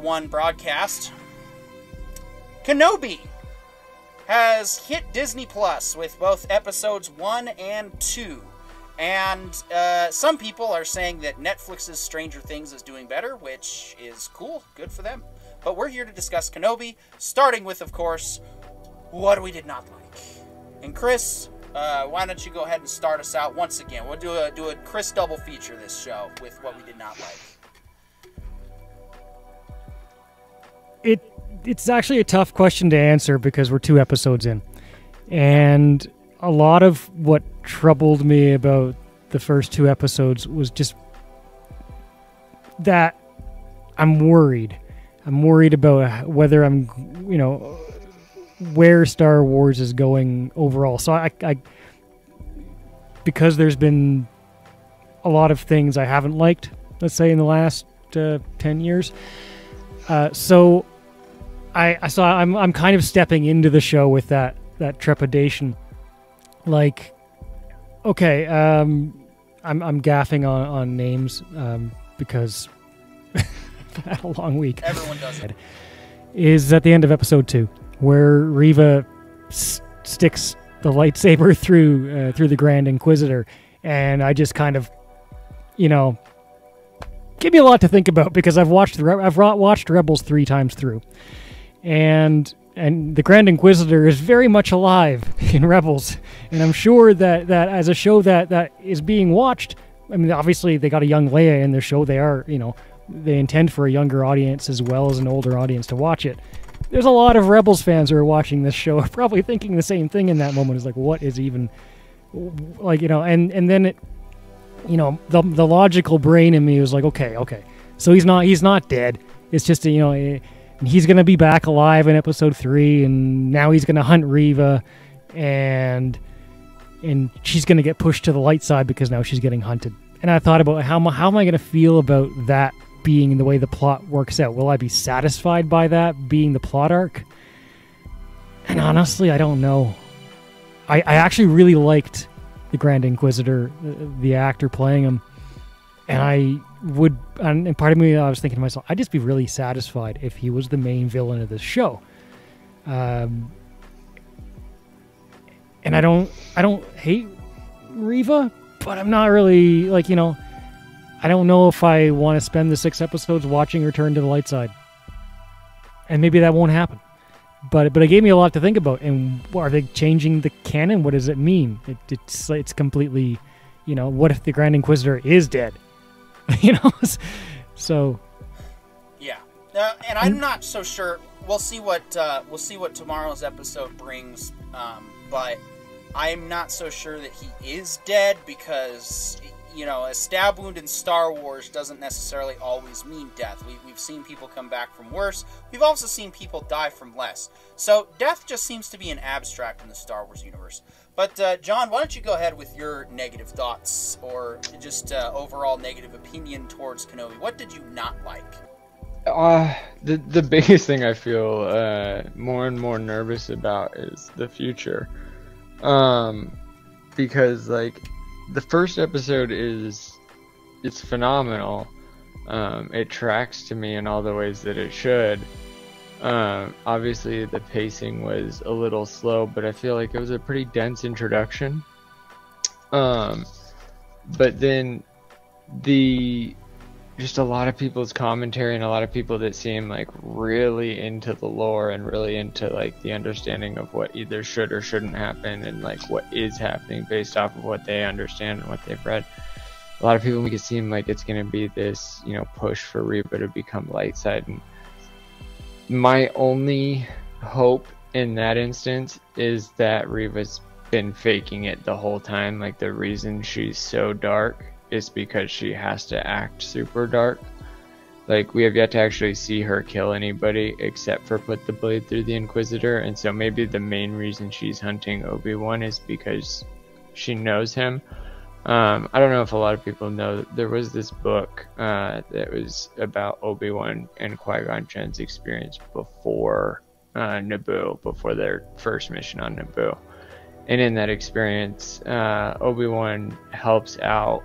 #1 broadcast, Kenobi has hit Disney Plus with both episodes 1 and 2. And some people are saying that Netflix's Stranger Things is doing better, which is cool. Good for them. But we're here to discuss Kenobi, starting with, of course, what we did not like. And Chris, why don't you go ahead and start us out once again? We'll do a Chris double feature this show with what we did not like. It's actually a tough question to answer because we're 2 episodes in. And a lot of what troubled me about the first 2 episodes was just that I'm worried. I'm worried about whether where Star Wars is going overall. So I because there's been a lot of things I haven't liked, let's say in the last 10 years. So I'm kind of stepping into the show with that trepidation. Like, okay, I'm gaffing on names because I've had a long week. Everyone does it. Is at the end of episode 2, where Reva sticks the lightsaber through the Grand Inquisitor, and I just kind of, give me a lot to think about because I've watched Rebels 3 times through, and the Grand Inquisitor is very much alive in Rebels, and I'm sure that as a show that is being watched, I mean, obviously they got a young Leia in their show. They are, they intend for a younger audience as well as an older audience to watch it. There's a lot of Rebels fans who are watching this show are probably thinking the same thing in that moment. Is like, what is even, like, and then it, the logical brain in me was like, okay, so he's not dead. It's just he's gonna be back alive in episode 3, and now he's gonna hunt Reva, and she's gonna get pushed to the light side because now she's getting hunted. And I thought about how am I gonna feel about that being the way the plot works out? Will I be satisfied by that being the plot arc? And honestly, I don't know. I actually really liked the Grand Inquisitor, the actor playing him, and and part of me, I was thinking to myself, I'd just be really satisfied if he was the main villain of this show. And I don't hate Reva, but I'm not really I don't know if I want to spend the 6 episodes watching her turn to the light side. And maybe that won't happen. But it gave me a lot to think about. And are they changing the canon? What does it mean? It's completely, what if the Grand Inquisitor is dead? So. Yeah. And I'm not so sure. We'll see what tomorrow's episode brings. But I'm not so sure that he is dead because, a stab wound in Star Wars doesn't necessarily always mean death. We've seen people come back from worse. We've also seen people die from less. So death just seems to be an abstract in the Star Wars universe. But John, why don't you go ahead with your negative thoughts or just overall negative opinion towards Kenobi? What did you not like? The biggest thing I feel more and more nervous about is the future. Because the first episode it's phenomenal. It tracks to me in all the ways that it should. Obviously the pacing was a little slow, but I feel like it was a pretty dense introduction. But then just a lot of people's commentary and a lot of people that seem really into the lore and really into the understanding of what either should or shouldn't happen and what is happening based off of what they understand and what they've read. A lot of people make it seem like it's going to be this, push for Reva to become light side. And my only hope in that instance is that Reva's been faking it the whole time. The reason she's so dark is because she has to act super dark. We have yet to actually see her kill anybody except for put the blade through the Inquisitor, and so maybe the main reason she's hunting Obi-Wan is because she knows him. I don't know if a lot of people know that there was this book that was about Obi-Wan and Qui-Gon Jinn's experience before Naboo, before their first mission on Naboo. And in that experience, Obi-Wan helps out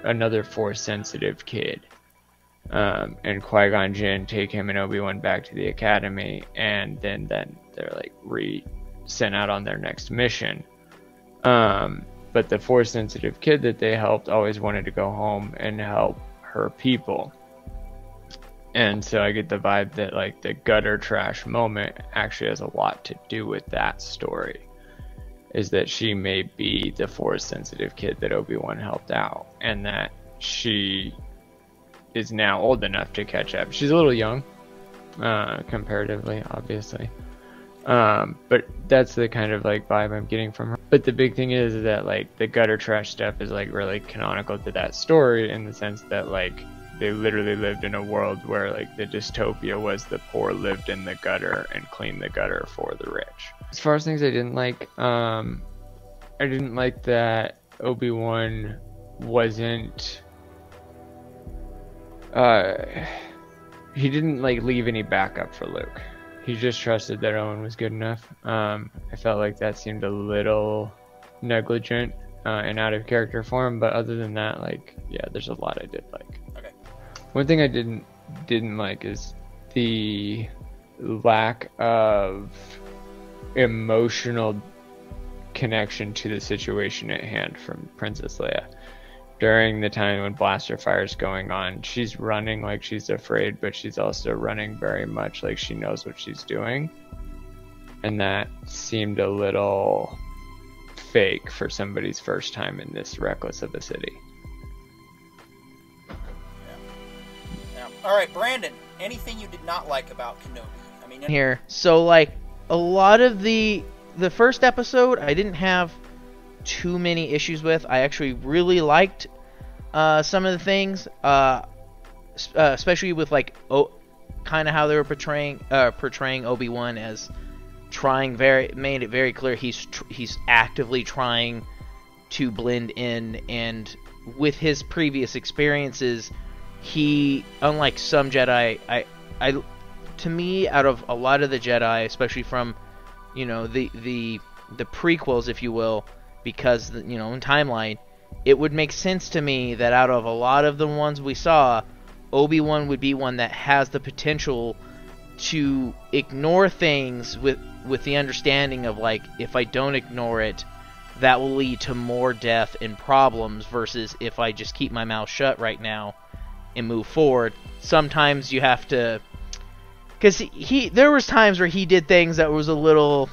another Force sensitive kid, and Qui-Gon Jinn take him and Obi-Wan back to the academy, and then they're like sent out on their next mission. But the force sensitive kid that they helped always wanted to go home and help her people. And so I get the vibe that like the gutter trash moment actually has a lot to do with that story. Is that she may be the force sensitive kid that Obi-Wan helped out, and that she is now old enough to catch up. She's a little young, comparatively, obviously. But that's the kind of like vibe I'm getting from her. But the big thing is that like the gutter trash stuff is like really canonical to that story, in the sense that like they literally lived in a world where like the dystopia was the poor lived in the gutter and cleaned the gutter for the rich. As far as things I didn't like that Obi-Wan wasn't he didn't like leave any backup for Luke. He just trusted that Owen was good enough. I felt like that seemed a little negligent and out of character for him, but other than that, like, yeah, there's a lot I did like. Okay. One thing I didn't like is the lack of emotional connection to the situation at hand from Princess Leia. During the time when blaster fire is going on, she's running like she's afraid, but she's also running very much like she knows what she's doing. And that seemed a little fake for somebody's first time in this reckless of a city. Yeah. All right, Brandon, anything you did not like about Kenobi? I mean, here. So like a lot of the first episode I didn't have too many issues with. I actually really liked some of the things, especially with like kind of how they were portraying Obi-Wan as made it very clear he's actively trying to blend in, and with his previous experiences, he, unlike some Jedi, to me, out of a lot of the Jedi, especially from, you know, the prequels, if you will, because, you know, in timeline, it would make sense to me that out of a lot of the ones we saw, Obi-Wan would be one that has the potential to ignore things with the understanding of, like, if I don't ignore it, that will lead to more death and problems, versus if I just keep my mouth shut right now and move forward. Sometimes you have to, because there was times where he did things that was a little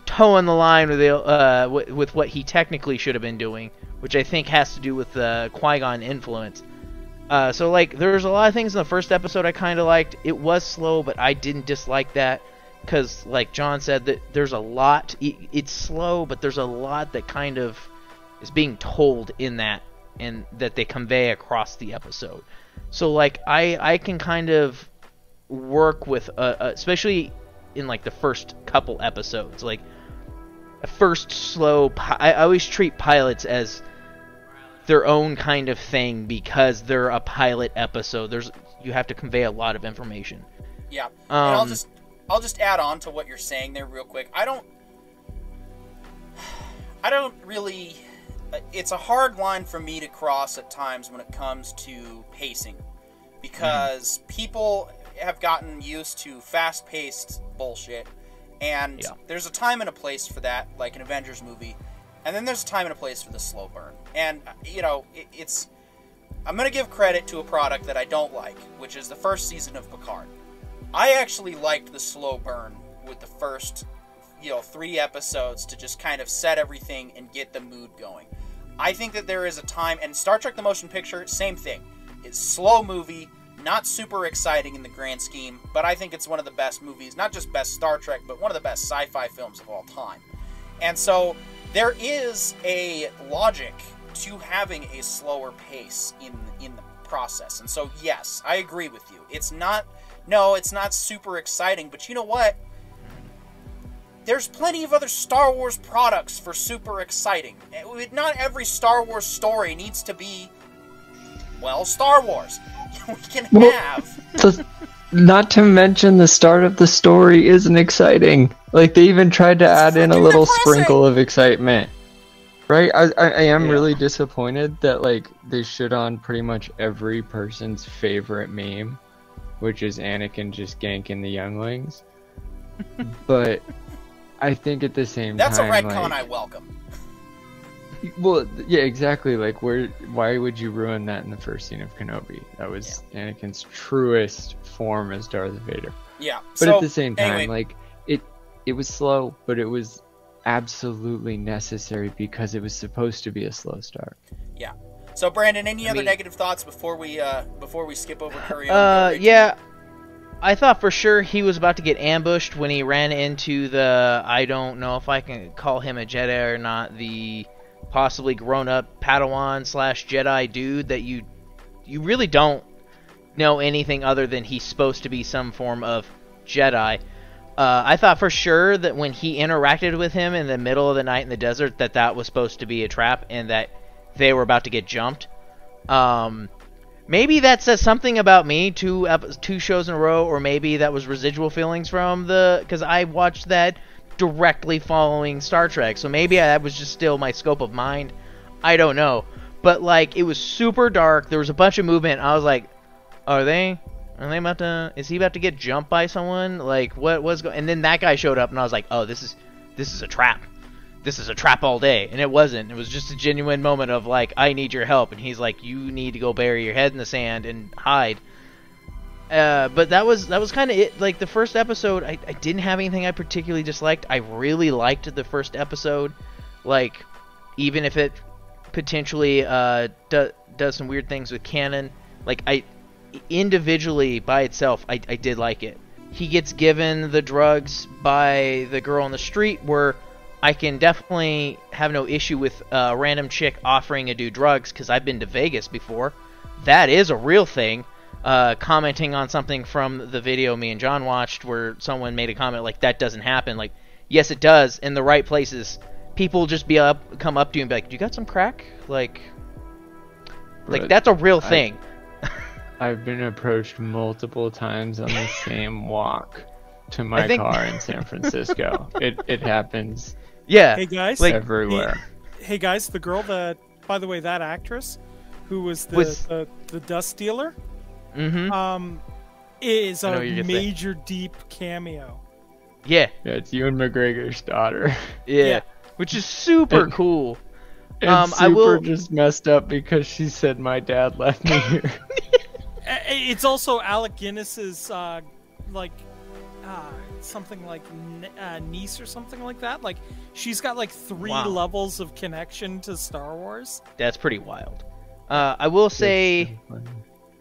toeing the line with what he technically should have been doing, which I think has to do with the Qui-Gon influence. So like, there's a lot of things in the first episode I kind of liked. It was slow, but I didn't dislike that, because like John said, that there's a lot. It's slow, but there's a lot that kind of is being told in that, and that they convey across the episode. So like, I can kind of work with especially in like the first couple episodes, like a first slow I always treat pilots as their own kind of thing, because they're a pilot episode. You have to convey a lot of information. Yeah. And I'll just add on to what you're saying there real quick. I don't really, it's a hard line for me to cross at times when it comes to pacing, because people have gotten used to fast-paced bullshit, and there's a time and a place for that, like an Avengers movie, and then there's a time and a place for the slow burn. And, you know, I'm going to give credit to a product that I don't like, which is the first season of Picard. I actually liked the slow burn with the first, 3 episodes to just kind of set everything and get the mood going. I think that there is a time, and Star Trek the Motion Picture, same thing. It's slow movie, not super exciting in the grand scheme, but I think it's one of the best movies, not just best Star Trek, but one of the best sci-fi films of all time. And so there is a logic to having a slower pace in the process. And so yes, I agree with you. It's not super exciting, but you know what? There's plenty of other Star Wars products for super exciting. Not every Star Wars story needs to be, well, Star Wars. We can have... Not to mention the start of the story isn't exciting. Like, they even tried to add in a little sprinkle of excitement. Right, I am Yeah. really disappointed that like they shit on pretty much every person's favorite meme, which is Anakin just ganking the younglings. But I think at the same That's a time, retcon like, I welcome. well, yeah, exactly. Like, why would you ruin that in the first scene of Kenobi? That was Anakin's truest form as Darth Vader. Yeah. But So, at the same time, anyway, like it was slow, but it was absolutely necessary because it was supposed to be a slow start. yeah. So Brandon, any other mean- negative thoughts before we skip over Curry? Yeah. I thought for sure he was about to get ambushed when he ran into the, I don't know if I can call him a Jedi or not, the possibly grown-up Padawan / Jedi dude that you really don't know anything other than he's supposed to be some form of Jedi. I thought for sure that when he interacted with him in the middle of the night in the desert that was supposed to be a trap and that they were about to get jumped. Maybe that says something about me two shows in a row, or maybe that was residual feelings from because I watched that directly following Star Trek, so maybe that was just still my scope of mind. I don't know, but like it was super dark. There was a bunch of movement. I was like, are they about to? Is he about to get jumped by someone? Like what was going? And then that guy showed up, and I was like, oh, this is a trap. This is a trap all day. And it wasn't. It was just a genuine moment of like, I need your help. And he's like, you need to go bury your head in the sand and hide. But that was kind of it. Like the first episode, I didn't have anything I particularly disliked. I really liked the first episode. Like, even if it potentially does some weird things with canon, like individually by itself, I did like it. He gets given the drugs by the girl on the street, where I can definitely have no issue with a random chick offering a dude drugs, because I've been to Vegas before. That is a real thing. Commenting on something from the video me and John watched where someone made a comment like, that doesn't happen. Like, yes, it does in the right places. People just come up to you and be like, you got some crack? Like that's a real thing. I've been approached multiple times on the same walk to my car in San Francisco. It happens. Yeah. Hey guys, like everywhere. Hey guys, the girl that, by the way, that actress who was the dust dealer, is a major deep cameo. Yeah. Yeah, it's Ewan McGregor's daughter. Yeah. Which is super cool. Super just messed up because she said my dad left me here. It's also Alec Guinness's something like niece or something like that. Like she's got like 3 levels of connection to Star Wars. That's pretty wild. I will say,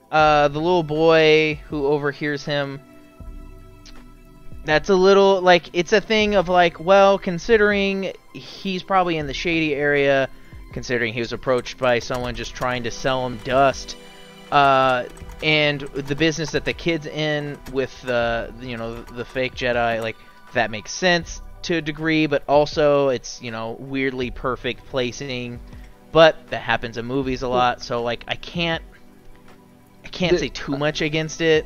the little boy who overhears him, that's a little like, it's a thing of like, well, considering he's probably in the shady area, considering he was approached by someone just trying to sell him dust, and the business that the kid's in with the fake Jedi, like that makes sense to a degree, but also it's weirdly perfect placing, but that happens in movies a lot, so like I can't say too much against it.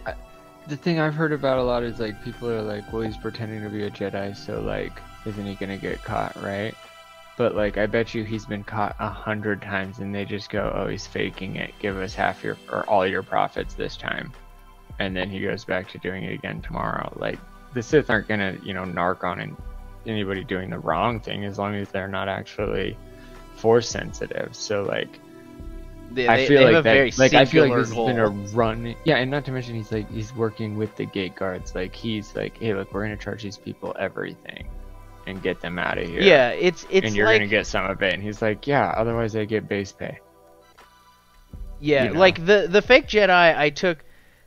The thing I've heard about a lot is like people are like, well, he's pretending to be a Jedi, so like isn't he gonna get caught, right? But like I bet you he's been caught 100 times and they just go, oh, he's faking it, give us half your or all your profits this time, and then he goes back to doing it again tomorrow. Like the Sith aren't gonna narc on anybody doing the wrong thing as long as they're not actually force sensitive. So like I feel like this has been a run. Yeah, and not to mention he's working with the gate guards. Like he's like, hey, look, we're gonna charge these people everything and get them out of here. Yeah, it's and you're gonna get some of it. And he's like, yeah, otherwise I get base pay. Yeah, like the fake Jedi, I took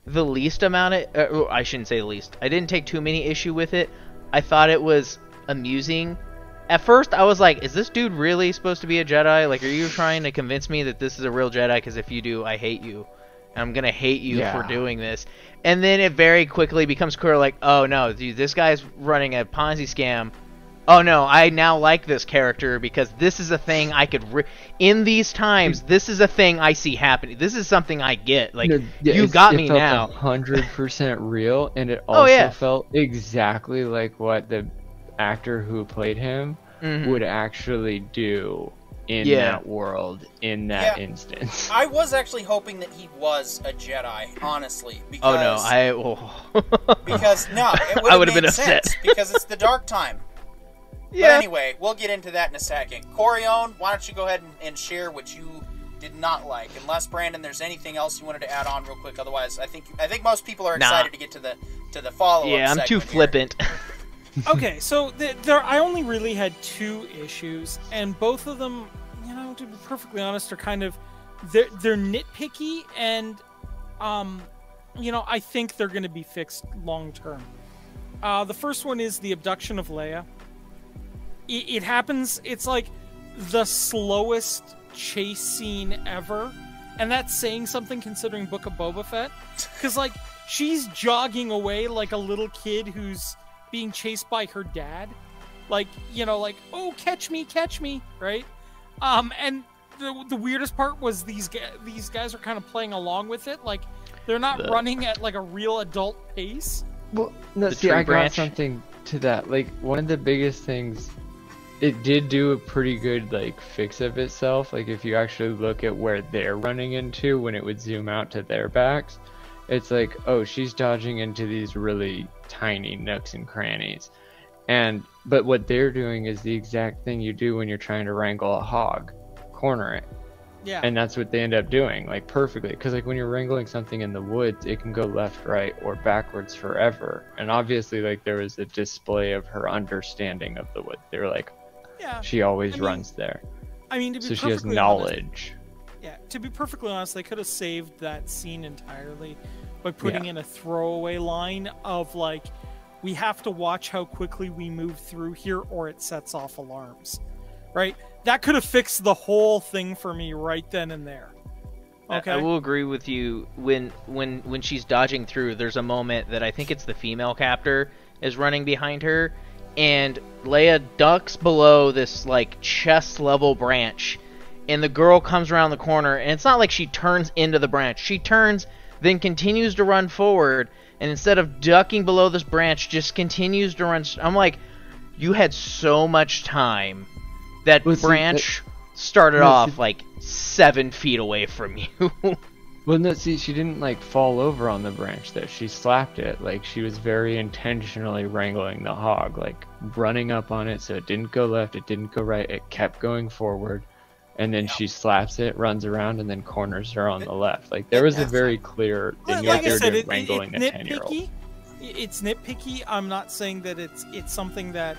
the least amount of. I shouldn't say the least. I didn't take too many issue with it. I thought it was amusing. At first, I was like, is this dude really supposed to be a Jedi? Like, are you trying to convince me that this is a real Jedi? Because if you do, I hate you. And I'm going to hate you for doing this. And then it very quickly becomes clear, like, oh, no, dude, this guy's running a Ponzi scam. Oh, no, I now like this character because this is a thing I could... in these times, this is a thing I see happening. This is something I get. Like, you got me now. It felt 100% real, and it also felt exactly like what the actor who played him would actually do in that world, in that instance. I was actually hoping that he was a Jedi, honestly. Because, because no, it would have been upset because it's the dark time. Yeah. But anyway, we'll get into that in a second. Corione, why don't you go ahead and share what you did not like? Unless Brandon, there's anything else you wanted to add on real quick. Otherwise, I think most people are excited to get to the follow-up. Yeah, I'm too flippant. Okay, so I only really had 2 issues, and both of them, to be perfectly honest, are kind of they're nitpicky, and I think they're going to be fixed long term. The first one is the abduction of Leia. It happens. It's like the slowest chase scene ever, and that's saying something considering Book of Boba Fett, because like she's jogging away like a little kid who's being chased by her dad, like oh, catch me, right? And the weirdest part was these guys are kind of playing along with it, like they're not running at like a real adult pace. Well, no, see, I got something to that. Like one of the biggest things, it did do a pretty good like fix of itself. Like if you actually look at where they're running into when it would zoom out to their backs, it's like, oh, she's dodging into these really tiny nooks and crannies. But what they're doing is the exact thing you do when you're trying to wrangle a hog, corner it. Yeah. And that's what they end up doing, like perfectly. Because like when you're wrangling something in the woods, it can go left, right, or backwards forever. And obviously, like there was a display of her understanding of the woods. They were like, she always runs there. I mean, to be so she has knowledge. To be perfectly honest, they could have saved that scene entirely by putting in a throwaway line of like, we have to watch how quickly we move through here or it sets off alarms, right? That could have fixed the whole thing for me right then and there. Okay. I will agree with you. When she's dodging through, there's a moment that I think it's the female captor is running behind her, and Leia ducks below this like chest level branch, and the girl comes around the corner, and it's not like she turns into the branch. She turns, then continues to run forward, and instead of ducking below this branch, just continues to run. I'm like, you had so much time. That branch started off like 7 feet away from you. Well, no, see, she didn't like fall over on the branch there. She slapped it. Like she was very intentionally wrangling the hog, like running up on it so it didn't go left, it didn't go right, it kept going forward. And then she slaps it, runs around, and then corners her on the left. Like there was a very clear thing like you're doing wrangling a 10-year-old. It's nitpicky. I'm not saying that it's something that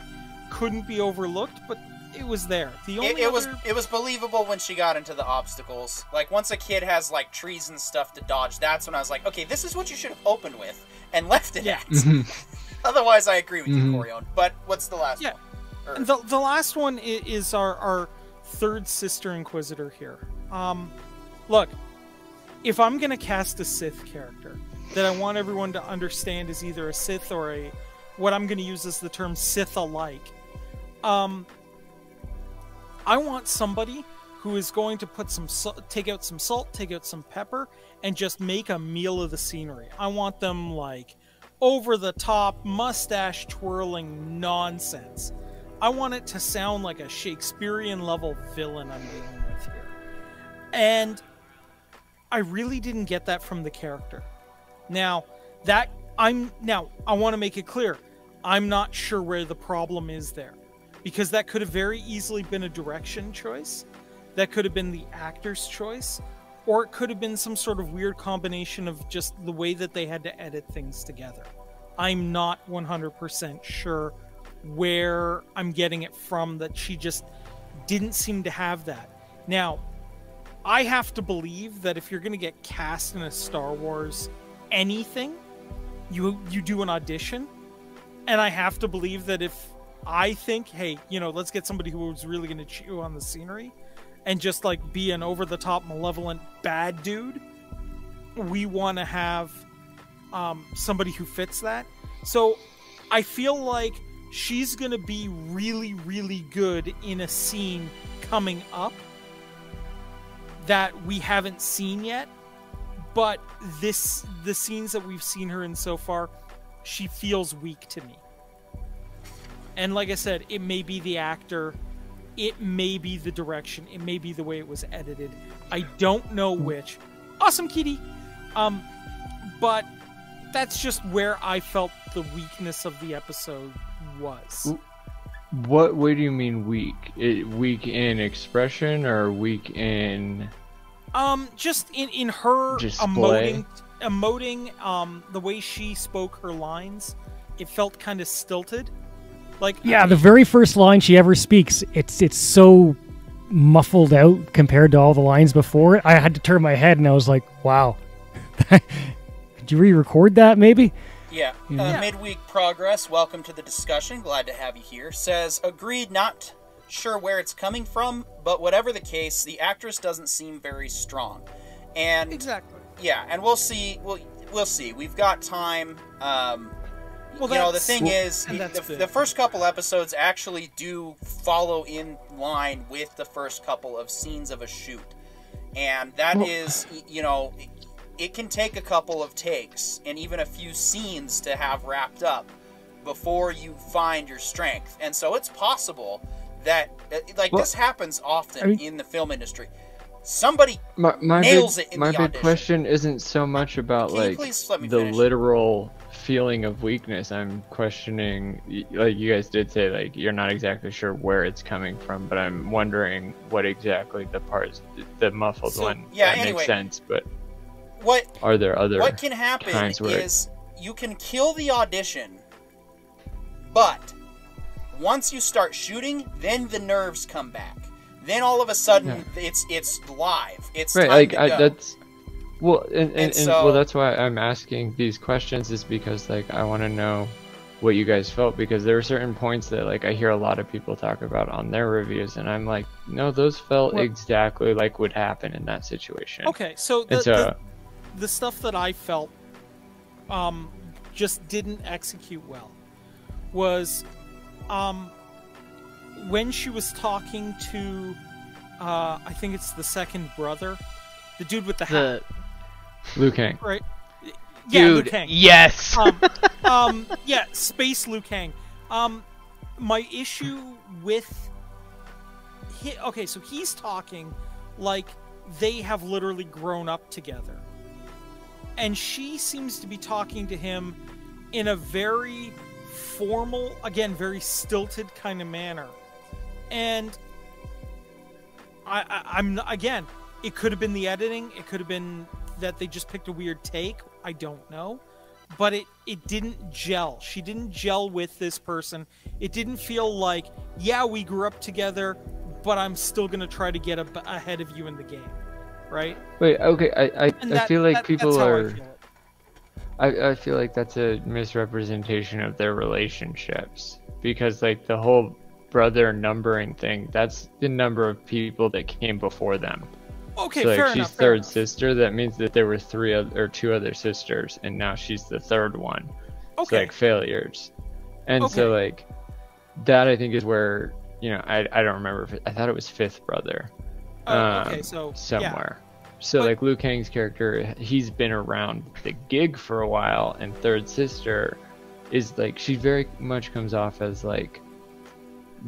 couldn't be overlooked, but it was there. It was believable when she got into the obstacles. Like once a kid has like trees and stuff to dodge, that's when I was like, okay, this is what you should have opened with and left it at. Otherwise, I agree with you, Corione. But what's the last one? And the last one is our third sister Inquisitor here. Look, if I'm gonna cast a Sith character that I want everyone to understand is either a Sith or what I'm gonna use is the term Sith-alike. I want somebody who is going to put take out some salt, take out some pepper, and just make a meal of the scenery. I want them like over the top, mustache twirling nonsense. I want it to sound like a Shakespearean level villain I'm dealing with here. And I really didn't get that from the character. Now, I want to make it clear, I'm not sure where the problem is there. Because that could have very easily been a direction choice. That could have been the actor's choice. Or it could have been some sort of weird combination of just the way that they had to edit things together. I'm not 100% sure where I'm getting it from, that she just didn't seem to have that. Now, I have to believe that if you're going to get cast in a Star Wars anything, you do an audition. And I have to believe that if I think, hey, let's get somebody who's really going to chew on the scenery and just like be an over-the-top malevolent bad dude, we want to have somebody who fits that. So I feel like she's going to be really, really good in a scene coming up that we haven't seen yet. But the scenes that we've seen her in so far, she feels weak to me. And like I said, it may be the actor, it may be the direction, it may be the way it was edited. I don't know which. Awesome, Kitty. But that's just where I felt the weakness of the episode was. What way do you mean weak? Weak in expression or weak in? Just in her display? emoting, the way she spoke her lines, it felt kind of stilted. Like, yeah, the very first line she ever speaks, it's so muffled out compared to all the lines before it. I had to turn my head and I was like, wow. Did you re-record that maybe? Yeah. Midweek Progress, welcome to the discussion. Glad to have you here. Says, agreed, not sure where it's coming from, but whatever the case, the actress doesn't seem very strong. And exactly. Yeah, and we'll see. We'll see. We've got time. The thing is, the first couple episodes actually do follow in line with the first couple of scenes of a shoot. And that is, it can take a couple of takes and even a few scenes to have wrapped up before you find your strength. And so it's possible that, this happens often in the film industry. Somebody nails it in the audition. My big question isn't so much about the literal feeling of weakness. I'm questioning, like you guys did say, you're not exactly sure where it's coming from, but I'm wondering what exactly the muffled one. Yeah, that makes sense. But what are there other? What can happen is you can kill the audition, but once you start shooting, then the nerves come back. Then all of a sudden, it's live. It's right. Time to go. That's well, that's why I'm asking these questions, is because I want to know what you guys felt, because there are certain points that I hear a lot of people talk about on their reviews, and I'm like, no, those felt exactly like would happen in that situation. Okay, so the stuff that I felt just didn't execute well was when she was talking to, I think it's the second brother, the dude with the hat. Liu Kang. Right? Yeah, Dude, Liu Kang. yes! Yeah, Space Liu Kang. My issue with... Okay, so he's talking like they have literally grown up together. And she seems to be talking to him in a very formal, again, very stilted kind of manner. And I'm again, it could have been the editing, it could have been that they just picked a weird take, I don't know, but it didn't gel. She didn't gel with this person. It didn't feel like, yeah, we grew up together, but I'm still gonna try to get ahead of you in the game, right? Wait, okay, I feel like people are... I feel like that's a misrepresentation of their relationships, because the whole brother numbering thing, that's the number of people that came before them. Okay, so fair she's enough, third sister. That means that there were two other sisters, and now she's the third one. Okay. It's failures, and so that I think is where I don't remember. I thought it was fifth brother. Okay, so somewhere. Yeah. So Liu Kang's character, he's been around the gig for a while, and third sister is she very much comes off as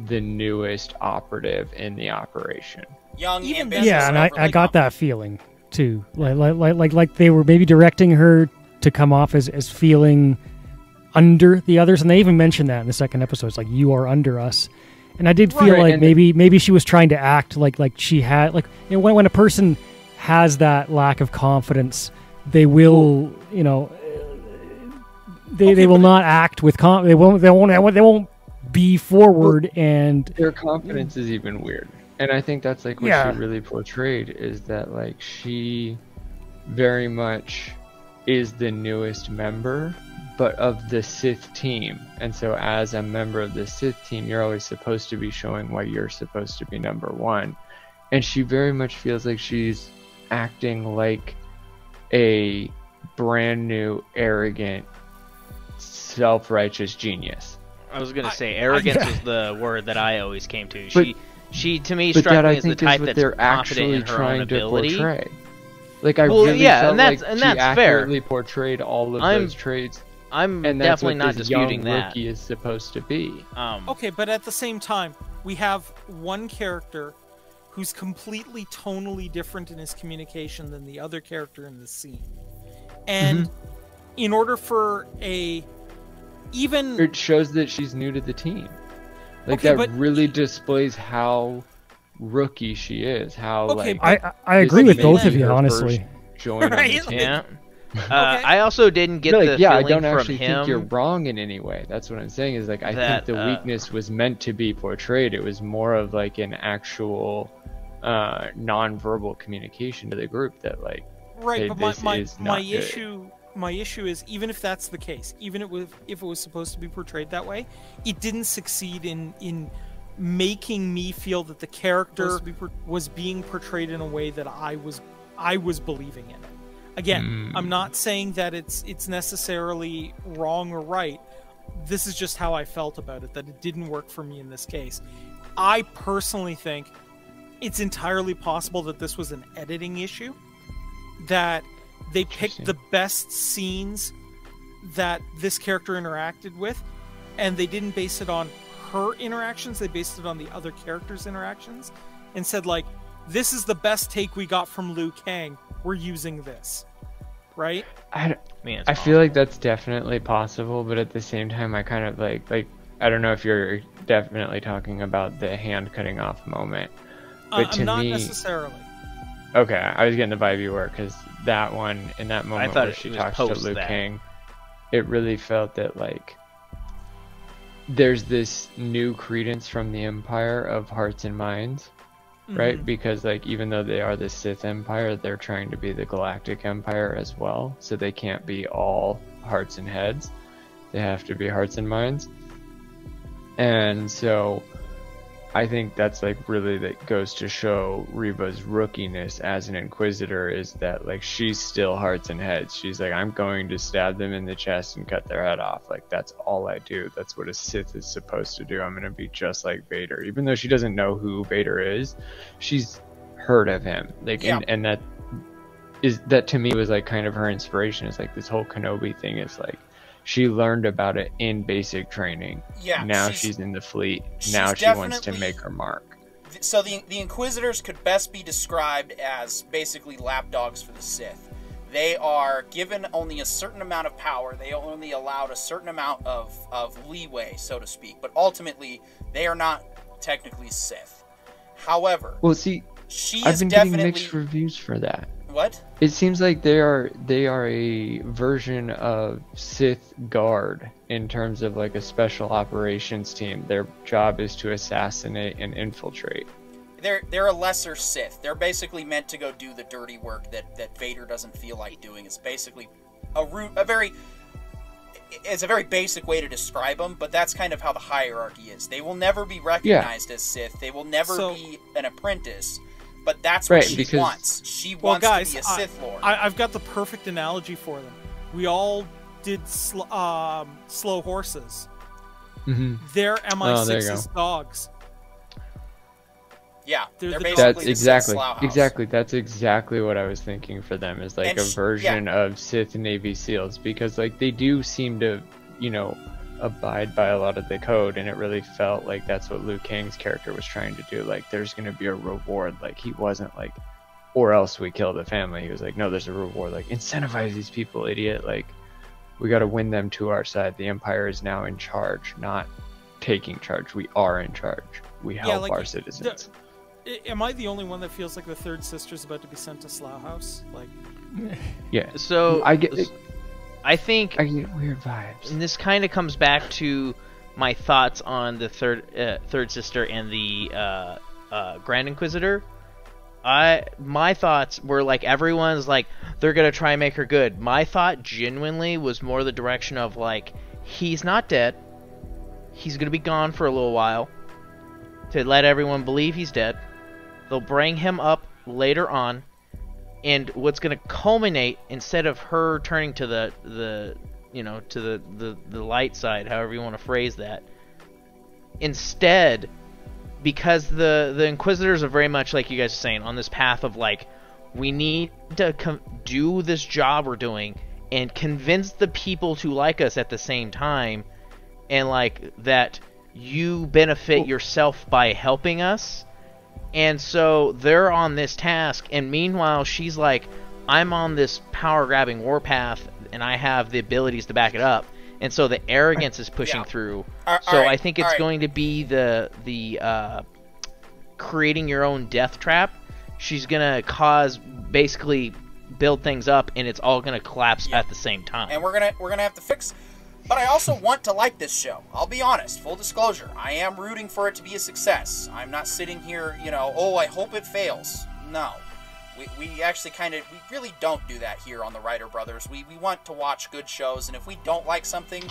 the newest operative in the operation. Young, and I got that feeling too. Like they were maybe directing her to come off as feeling under the others, and they even mentioned that in the second episode. It's you are under us, and I did feel maybe she was trying to act like she had when a person has that lack of confidence, they will they will not act with they won't be forward, and their confidence is even weird. And I think that's what she really portrayed, is that she very much is the newest member, but of the Sith team. And so as a member of the Sith team, you're always supposed to be showing why you're supposed to be number one. And she very much feels like she's acting like a brand new, arrogant, self-righteous genius. I was gonna say arrogance was the word that I always came to. She to me struck me as the type that's confident in her own ability. I really felt and that's she fair. accurately portrayed all of those traits I'm And that's definitely what not this disputing young that. rookie is supposed to be. Okay, but at the same time, we have one character who's completely tonally different in his communication than the other character in the scene. And in order for It shows that she's new to the team. Like, Okay, that but- really displays how rookie she is. How, Okay, like, I agree this with may both be of you, her honestly. first join on the Right? team. Yeah. Okay. I also didn't get No, the like, yeah, I feeling don't from actually him. think you're wrong in any way. That's what I'm saying is, like, I that, think the weakness was meant to be portrayed. It was more of, like, an actual non-verbal communication to the group that, like, right, hey, but this my is my not good. issue is, even if that's the case, even if it was supposed to be portrayed that way, it didn't succeed in making me feel that the character was being portrayed in a way that I was believing in it. Again, I'm not saying that it's necessarily wrong or right. This is just how I felt about it, that it didn't work for me in this case. I personally think it's entirely possible that this was an editing issue, that they picked the best scenes that this character interacted with, and they didn't base it on her interactions, they based it on the other characters' interactions, and said, like, this is the best take we got from Liu Kang, we're using this. Right? I It's feel like that's definitely possible, but at the same time, I kind of like I don't know if you're definitely talking about the hand cutting off moment, but to I'm not me, necessarily. okay, I was getting the vibe you were, because that one in that moment thought where it she was talks to post Liu that. Kang, it really felt that, like, there's this new credence from the Empire of hearts and minds. Right, because, like, even though they are the Sith Empire, they're trying to be the Galactic Empire as well, so they can't be all hearts and heads. They have to be hearts and minds. And so I think that's, like, really that goes to show Reva's rookiness as an Inquisitor, is that, like, she's still hearts and heads. She's like, I'm going to stab them in the chest and cut their head off. Like, that's all I do. That's what a Sith is supposed to do. I'm going to be just like Vader. Even though she doesn't know who Vader is, she's heard of him. Like, Yeah. and that to me was, like, kind of her inspiration. It's like this whole Kenobi thing is, like, she learned about it in basic training. Yeah, Now she's in the fleet. Now she's she wants to definitely- make her mark. So the Inquisitors could best be described as basically lapdogs for the Sith. They are given only a certain amount of power. They only allowed a certain amount of leeway, so to speak. But ultimately, they are not technically Sith. However, Well, see, she I've is been definitely getting mixed reviews for that. what? It seems like they are a version of Sith Guard in terms of, like, a special operations team. Their job is to assassinate and infiltrate. They're a lesser Sith. They're basically meant to go do the dirty work that Vader doesn't feel like doing. It's basically it's a very basic way to describe them, but that's kind of how the hierarchy is. They will never be recognized as Sith. They will never be an apprentice. But that's what Right, she because- wants. She Well, wants guys, to be a Sith Lord. I've got the perfect analogy for them. We all did slow horses. Mm-hmm. They're Oh, there you MI6's dogs. Yeah, They're they're the basically That's the Sith exactly, Slough House. exactly. That's exactly what I was thinking for them, is like And a version of Sith Navy SEALs, because, like, they do seem to, you know, abide by a lot of the code, and it really felt like that's what Liu Kang's character was trying to do. Like, there's going to be a reward. Like, he wasn't like, or else we kill the family. He was like, no, there's a reward. Like, incentivize these people, idiot. Like, we got to win them to our side. The Empire is now in charge, not taking charge. We are in charge. We help like, our citizens. Am I the only one that feels like the third sister's about to be sent to Slough House? Like, Yeah. So I get think I get weird vibes. and this kind of comes back to my thoughts on the third sister and the Grand Inquisitor. My thoughts were like, everyone's like, they're gonna try and make her good. My thought genuinely was more the direction of, like, he's not dead. He's gonna be gone for a little while to let everyone believe he's dead. They'll bring him up later on, and what's gonna culminate, instead of her turning to the light side, however you want to phrase that, instead, because the Inquisitors are very much, like you guys are saying, on this path of, like, we need to do this job we're doing and convince the people to like us at the same time, and like that you benefit yourself by helping us. And so they're on this task, and meanwhile she's like, I'm on this power grabbing warpath and I have the abilities to back it up. And so the arrogance is pushing through. I think it's going to be the creating your own death trap. She's gonna basically build things up, and it's all gonna collapse at the same time. And we're gonna have to fix. But I also want to like this show. I'll be honest, full disclosure. I am rooting for it to be a success. I'm not sitting here, I hope it fails. No. We actually we really don't do that here on the Writer Brothers. We want to watch good shows, and if we don't like something,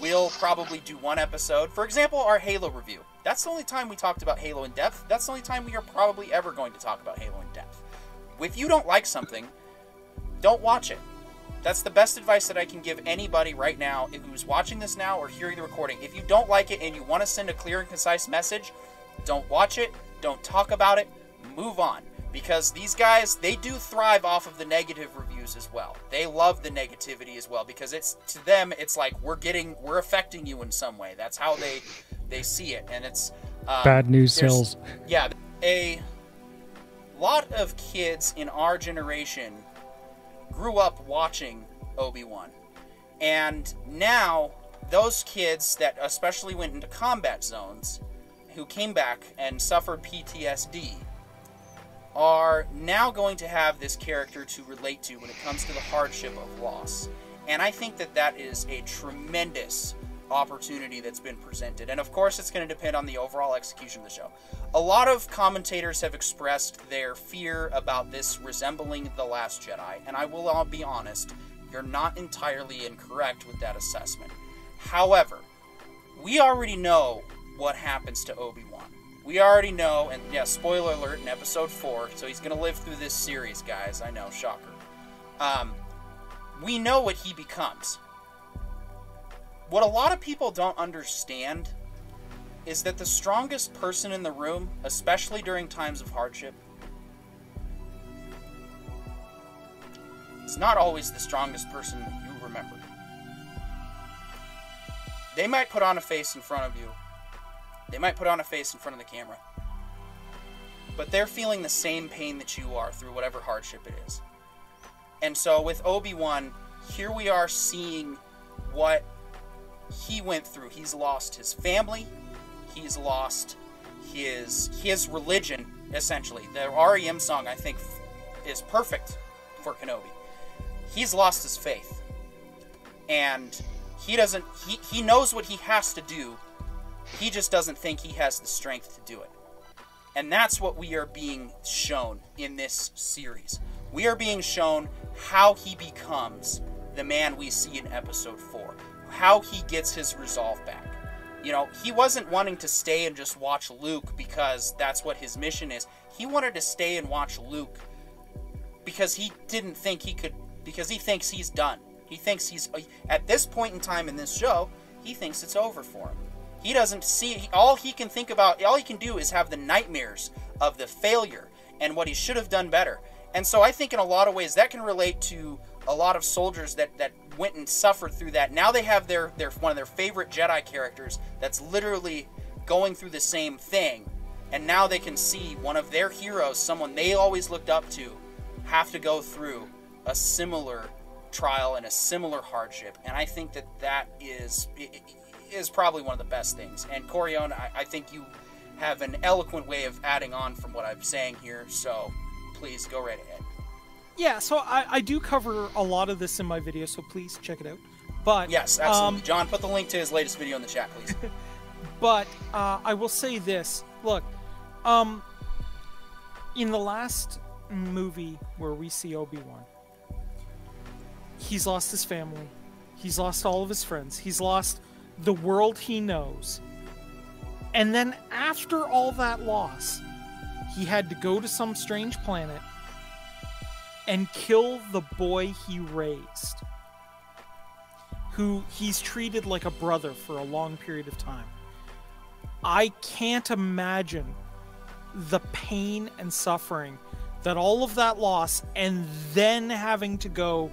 we'll probably do one episode. For example, our Halo review. That's the only time we talked about Halo in depth. That's the only time we are probably ever going to talk about Halo in depth. If you don't like something, don't watch it. That's the best advice that I can give anybody right now who's watching this now or hearing the recording. If you don't like it and you want to send a clear and concise message, don't watch it, don't talk about it, move on. Because these guys, they do thrive off of the negative reviews as well. They love the negativity as well, because to them, it's like we're affecting you in some way. That's how they see it, and it's bad news sells. Yeah, a lot of kids in our generation grew up watching Obi-Wan, and now those kids that especially went into combat zones, who came back and suffered PTSD, are now going to have this character to relate to when it comes to the hardship of loss. And I think that is a tremendous opportunity that's been presented. And of course, it's going to depend on the overall execution of the show. A lot of commentators have expressed their fear about this resembling The Last Jedi, and I will be honest, you're not entirely incorrect with that assessment. However, we already know what happens to Obi-Wan. We already know, and yeah, spoiler alert in episode 4, so he's going to live through this series, guys. I know, shocker. We know what he becomes. What a lot of people don't understand is that the strongest person in the room, especially during times of hardship, is not always the strongest person you remember. They might put on a face in front of you. They might put on a face in front of the camera. But they're feeling the same pain that you are through whatever hardship it is. And so with Obi-Wan, here we are seeing what he went through. He's lost his family. He's lost his religion, essentially. The REM song, I think, is perfect for Kenobi. He's lost his faith. And he knows what he has to do. He just doesn't think he has the strength to do it. And that's what we are being shown in this series. We are being shown how he becomes the man we see in episode 4. How he gets his resolve back. He wasn't wanting to stay and just watch Luke because that's what his mission is. He wanted to stay and watch Luke because he didn't think he could, because he thinks he's done. He thinks at this point in time in this show, he thinks it's over for him. He doesn't see, all he can do is have the nightmares of the failure and what he should have done better. And so I think in a lot of ways that can relate to a lot of soldiers that went and suffered through that. Now they have their one of their favorite Jedi characters that's literally going through the same thing. And now they can see one of their heroes, someone they always looked up to, have to go through a similar trial and a similar hardship. And I think that is probably one of the best things. And Corione, I think you have an eloquent way of adding on from what I'm saying here, so please go right ahead. Yeah, so I do cover a lot of this in my video, so please check it out. But yes, absolutely. John, put the link to his latest video in the chat, please. But I will say this. Look, in the last movie where we see Obi-Wan, he's lost his family. He's lost all of his friends. He's lost the world he knows. And then after all that loss, he had to go to some strange planet and kill the boy he raised, who he's treated like a brother for a long period of time. I can't imagine the pain and suffering that all of that loss, and then having to go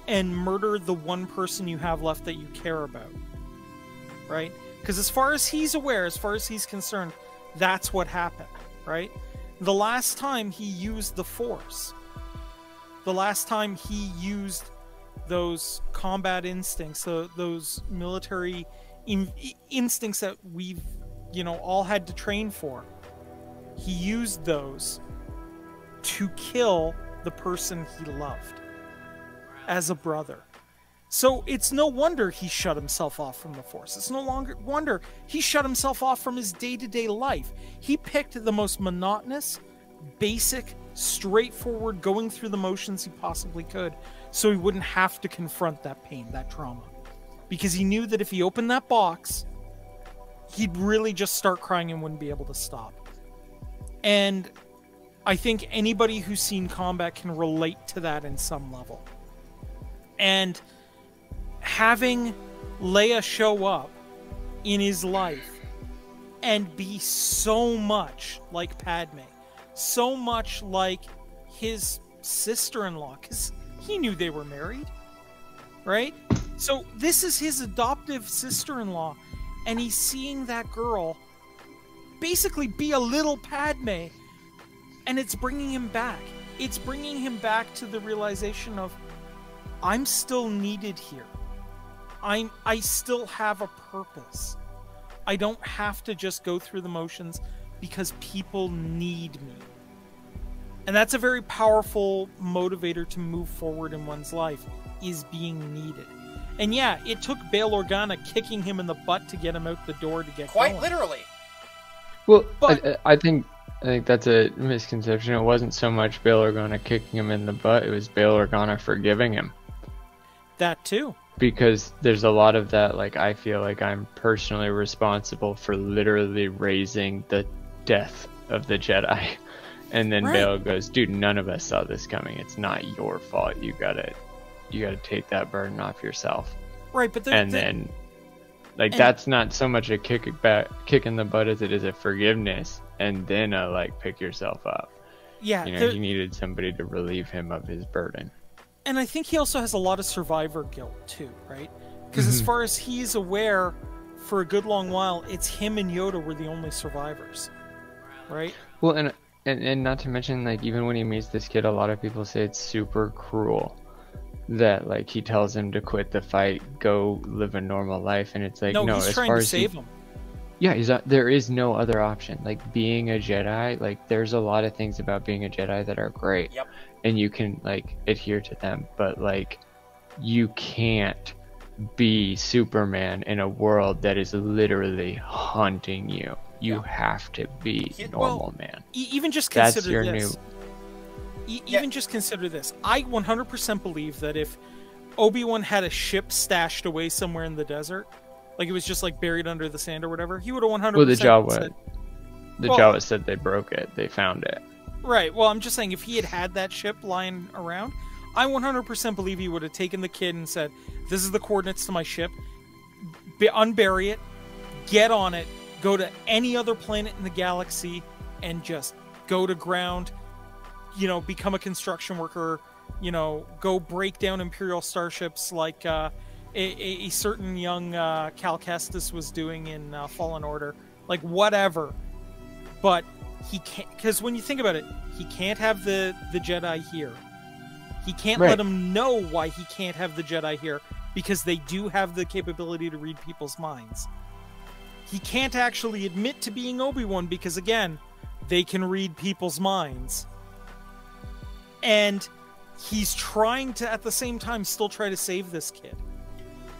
and murder the one person you have left that you care about. Right? Because as far as he's aware, as far as he's concerned, that's what happened, right? The last time he used the Force, the last time he used those combat instincts, those military instincts that we've, all had to train for, he used those to kill the person he loved as a brother. So it's no wonder he shut himself off from the Force. It's no longer wonder he shut himself off from his day-to-day life. He picked the most monotonous, basic, straightforward, going through the motions he possibly could, so he wouldn't have to confront that pain, that trauma. Because he knew that if he opened that box, he'd really just start crying and wouldn't be able to stop. And I think anybody who's seen combat can relate to that in some level. And having Leia show up in his life and be so much like Padme, so much like his sister-in-law, because he knew they were married, right? So this is his adoptive sister-in-law, and he's seeing that girl basically be a little Padme, and it's bringing him back. It's bringing him back to the realization of, I'm still needed here. I still have a purpose. I don't have to just go through the motions because people need me. And that's a very powerful motivator to move forward in one's life, is being needed. And yeah, it took Bail Organa kicking him in the butt to get him out the door to get Quite going. literally. Well, But- I think that's a misconception. It wasn't so much Bail Organa kicking him in the butt, it was Bail Organa forgiving him. That too. Because there's a lot of that, like, I feel like I'm personally responsible for literally raising the death of the Jedi. And then Right. Bail goes, dude, none of us saw this coming. It's not your fault. You gotta take that burden off yourself. Right, but Then, like, and- that's not so much a kick in the butt as it is a forgiveness, and then a, like, pick yourself up. yeah, He needed somebody to relieve him of his burden. and I think he also has a lot of survivor guilt too, right? Because as far as he's aware, for a good long while, it's him and Yoda were the only survivors, right? Well, and not to mention, like, even when he meets this kid, a lot of people say it's super cruel that, like, he tells him to quit the fight, go live a normal life, and it's like, no, he's as trying far to as save him. Yeah, there is no other option. Like, being a Jedi, like, there's a lot of things about being a Jedi that are great. Yep. And you can, like, adhere to them. But, like, you can't be Superman in a world that is literally hunting you. You have to be normal, man. Even just That's consider your this. Even just consider this. I 100% believe that if Obi-Wan had a ship stashed away somewhere in the desert, like it was just like buried under the sand or whatever, he would have 100% Well, the Jawa, said, Jawa said they broke it. They found it. right. Well, I'm just saying if he had that ship lying around, I 100% believe he would have taken the kid and said, this is the coordinates to my ship, unbury it, get on it, go to any other planet in the galaxy, and just go to ground, become a construction worker, go break down Imperial starships like a certain young Cal Kestis was doing in Fallen Order. Like, whatever. But he can't, because when you think about it, he can't have the Jedi here. He can't let him know why he can't have the Jedi here, because they do have the capability to read people's minds. He can't actually admit to being Obi-Wan because, again, they can read people's minds. And he's trying to, at the same time, still try to save this kid.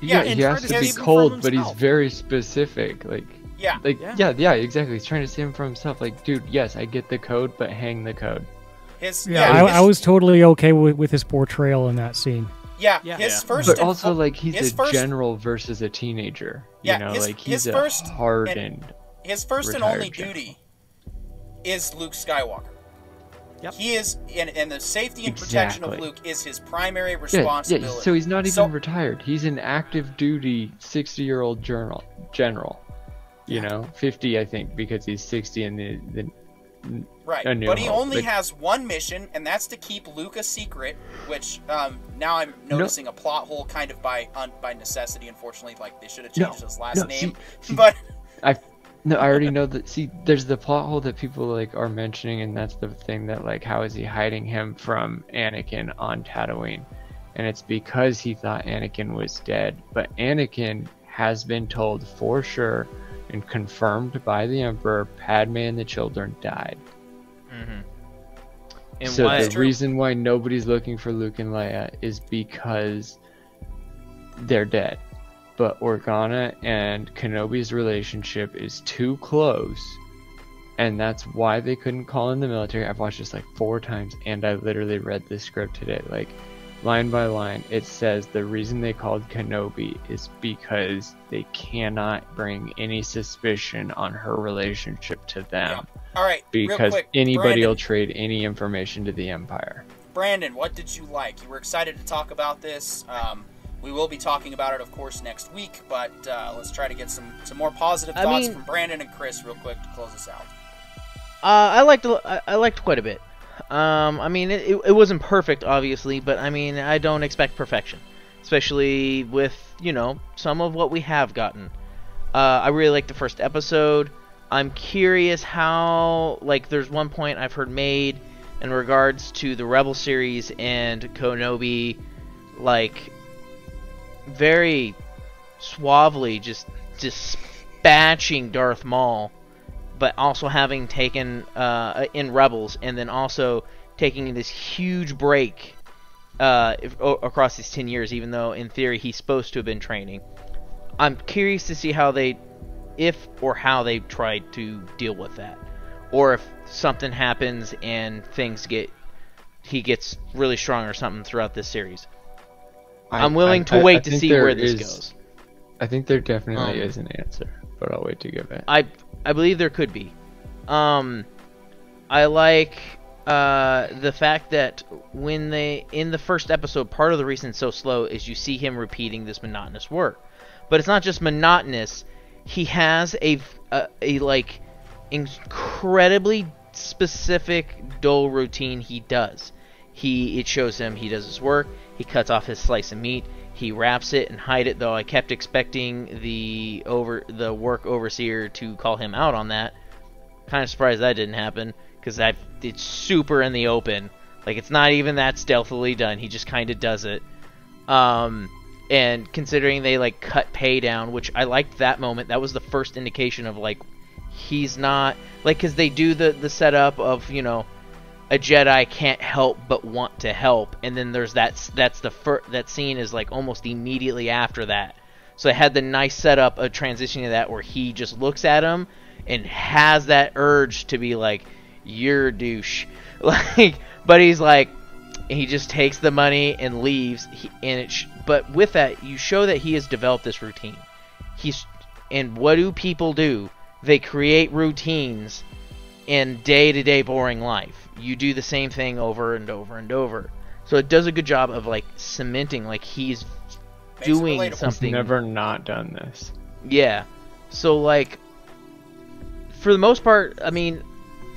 Yeah, and he try has to to be save him from cold, but he's himself. very specific. Like, Yeah. yeah, exactly. He's trying to save him from himself. Like, dude, yes, I get the code, but hang the code. I was totally okay with his portrayal in that scene. His first, But also, like, he's his a first- general versus a teenager. Yeah, you know, his- like, he's his a first- hardened. his first and retired only general. duty is Luke Skywalker. Yep. He is, and the safety and protection of Exactly. Luke is his primary Yeah, responsibility. so he's not even So- retired. He's an active duty 60-year-old general. You know, 50, I think, because he's 60 in the Right, A New but he Hope, only but- has one mission, and that's to keep Luke a secret. Which now I'm noticing a plot hole, kind of by necessity. Unfortunately, like they should have changed his last name. But I already know that. See, there's the plot hole that people like are mentioning, and that's the thing that like, how is he hiding him from Anakin on Tatooine? And it's because he thought Anakin was dead, but Anakin has been told for sure and confirmed by the Emperor, Padme and the children died. Mm-hmm. And So why? the reason why nobody's looking for Luke and Leia is because they're dead. But Organa and Kenobi's relationship is too close, and that's why they couldn't call in the military. I've watched this like 4 times, and I literally read this script today, like line by line. It says the reason they called Kenobi is because they cannot bring any suspicion on her relationship to them. yeah. All right, real Because quick, anybody Brandon, will trade any information to the Empire. Brandon, what did you like? You were excited to talk about this. We will be talking about it, of course, next week, but let's try to get some more positive thoughts from Brandon and Chris real quick to close us out. I liked quite a bit. I mean, it wasn't perfect, obviously, but I mean, I don't expect perfection, especially with, you know, some of what we have gotten. I really liked the first episode. I'm curious how, like, there's one point I've heard made in regards to the Rebel series and Kenobi, like, very suavely just dispatching Darth Maul, but also having taken in Rebels, and then also taking this huge break across these 10 years, even though in theory he's supposed to have been training. I'm curious to see how they, how they try to deal with that, or if something happens and he gets really strong or something throughout this series. I'm willing to wait to see where this goes. I think there definitely is an answer, but I'll wait to give it. I believe there could be. I like the fact that when in the first episode, part of the reason it's so slow is you see him repeating this monotonous work. But it's not just monotonous. He has a like incredibly specific dull routine he does. It shows him he does his work. He cuts off his slice of meat. He wraps it and hide it. Though I kept expecting the work overseer to call him out on that. Kind of surprised that didn't happen, because it's super in the open. Like, it's not even that stealthily done. He just kind of does it. And considering they like cut pay down, which I liked that moment. That was the first indication of like he's not like, because they do the setup of, you know, a Jedi can't help but want to help, and then there's that scene is like almost immediately after that. So they had the nice setup of transitioning to that where he just looks at him and has that urge to be like, "You're a douche," like, but he's like, he just takes the money and leaves. But with that, you show that he has developed this routine. And what do people do? They create routines in day-to-day boring life. You do the same thing over and over and over. So it does a good job of like cementing, like he's doing something. He's never not done this. Yeah. So like, for the most part, I mean,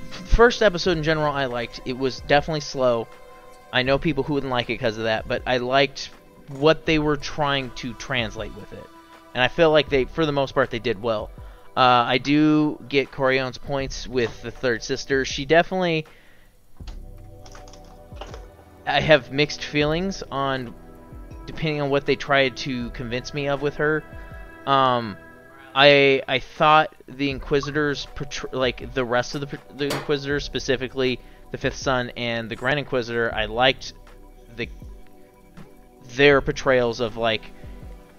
first episode in general I liked. It was definitely slow. I know people who wouldn't like it because of that, but I liked what they were trying to translate with it. And I feel like for the most part, they did well. I do get Corione's points with the third sister. She definitely... I have mixed feelings on, depending on what they tried to convince me of with her. I thought the Inquisitors, like the rest of the Inquisitors, specifically the Fifth Son and the Grand Inquisitor, I liked their portrayals of like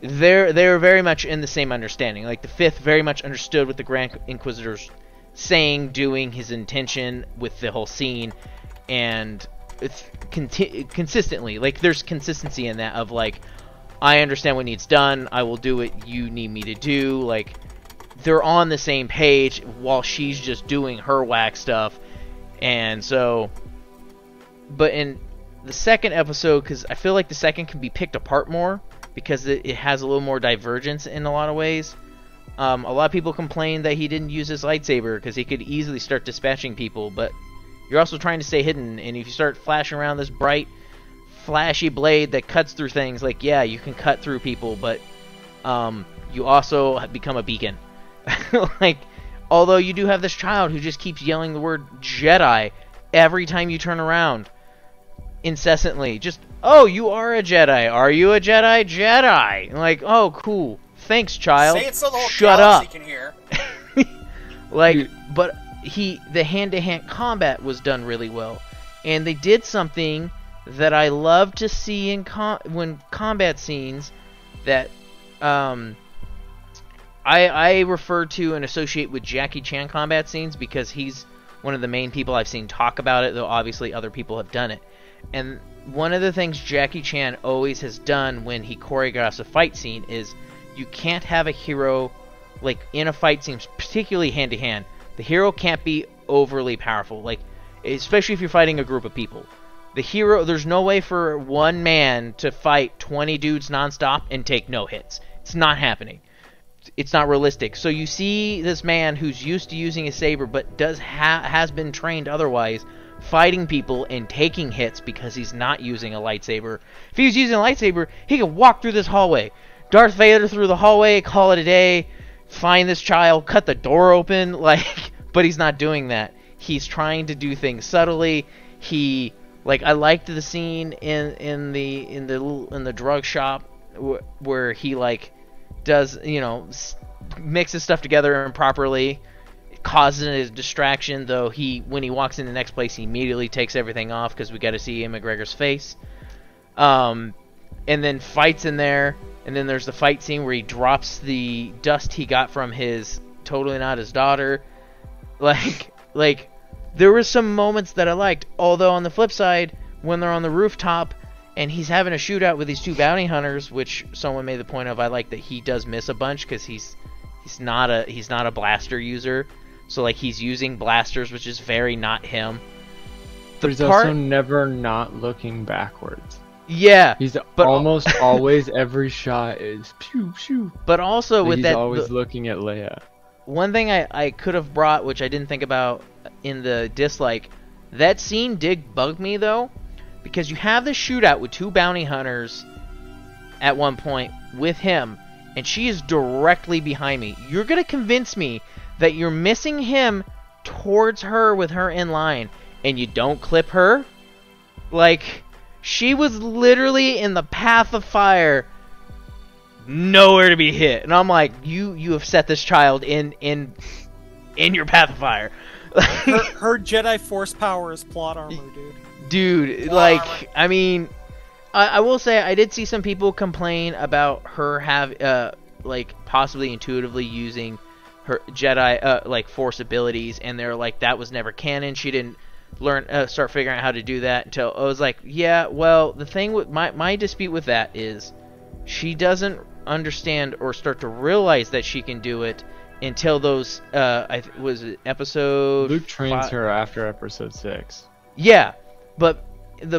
they're very much in the same understanding. Like the Fifth very much understood what the Grand Inquisitor's saying, doing, his intention with the whole scene, and it's consistently, like there's consistency in that of like, I understand what needs done, I will do what you need me to do. Like, they're on the same page while she's just doing her whack stuff. And so, but in the second episode, because I feel like the second can be picked apart more, because it has a little more divergence in a lot of ways. A lot of people complain that he didn't use his lightsaber because he could easily start dispatching people, but you're also trying to stay hidden, and if you start flashing around this bright, flashy blade that cuts through things, like, yeah, you can cut through people, but you also become a beacon. Like, although you do have this child who just keeps yelling the word Jedi every time you turn around, incessantly. Just, oh, you are a Jedi. Are you a Jedi? Jedi. Like, oh, cool. Thanks, child. Say it so the whole Shut up. Can hear. Like, but the hand-to-hand combat was done really well, and they did something that I love to see in when combat scenes that I refer to and associate with Jackie Chan combat scenes because he's one of the main people I've seen talk about it, though obviously other people have done it. And one of the things Jackie Chan always has done when he choreographs a fight scene is you can't have a hero, like, in a fight scene, particularly hand-to-hand, the hero can't be overly powerful, like, especially if you're fighting a group of people. The hero, there's no way for one man to fight 20 dudes nonstop and take no hits. It's not happening. It's not realistic. So you see this man who's used to using a saber but has been trained otherwise, fighting people and taking hits because he's not using a lightsaber. If he was using a lightsaber, he could walk through this hallway, Darth Vader through the hallway, call it a day, find this child, cut the door open, like, but he's not doing that. He's trying to do things subtly. I liked the scene in the drug shop where he, like, does, you know, mixes stuff together improperly, causes a distraction, though when he walks in the next place, he immediately takes everything off because we got to see Ian McGregor's face. And then fights in there, and then there's the fight scene where he drops the dust he got from his Totally Not His Daughter. Like, there were some moments that I liked, although on the flip side, when they're on the rooftop and he's having a shootout with these two bounty hunters, which someone made the point of, I like that he does miss a bunch because he's not a blaster user, so, like, he's using blasters, which is very not him. But he's also never not looking backwards. Yeah, he's almost always, every shot is pew pew. But also like with he's that, always looking at Leia. One thing I could have brought, which I didn't think about in the dislike, that scene did bug me though, because you have the shootout with two bounty hunters at one point with him, and she is directly behind me. You're gonna convince me that you're missing him towards her with her in line, and you don't clip her? Like, she was literally in the path of fire, nowhere to be hit, and I'm like, you have set this child in your path of fire. her Jedi Force power is plot armor, dude. Like, I mean, I will say I did see some people complain about her like, possibly intuitively using her Jedi like, Force abilities, and they're like, that was never canon. She didn't start figuring out how to do that until I was like, yeah, well, the thing with my dispute with that is she doesn't understand or start to realize that she can do it until those was it episode Luke trains 5? her after episode 6. Yeah, but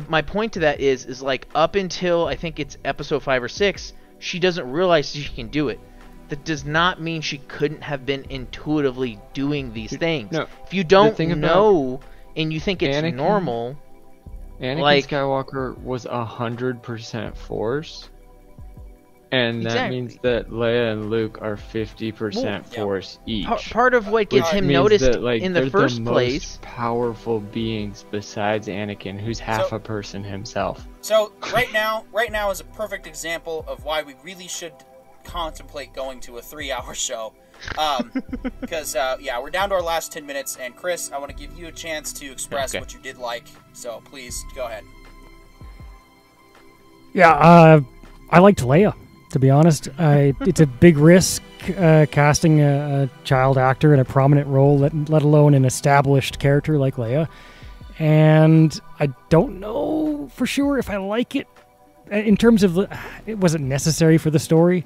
my point to that is like, up until I think it's episode 5 or 6, she doesn't realize she can do it. That does not mean she couldn't have been intuitively doing these things. No, if you don't know and you think it's normal, Anakin Skywalker was 100% Force, and that means that Leia and Luke are 50% Force each. Part of what gets him noticed that, like, in the first place, most powerful beings besides Anakin, who's half a person himself. So right now is a perfect example of why we really should contemplate going to a 3-hour show. Because we're down to our last 10 minutes, and Chris, I want to give you a chance to express what you did like, so please go ahead. I liked Leia, to be honest. It's a big risk casting a child actor in a prominent role, let alone an established character like Leia, and I don't know for sure if I like it in terms of it wasn't necessary for the story.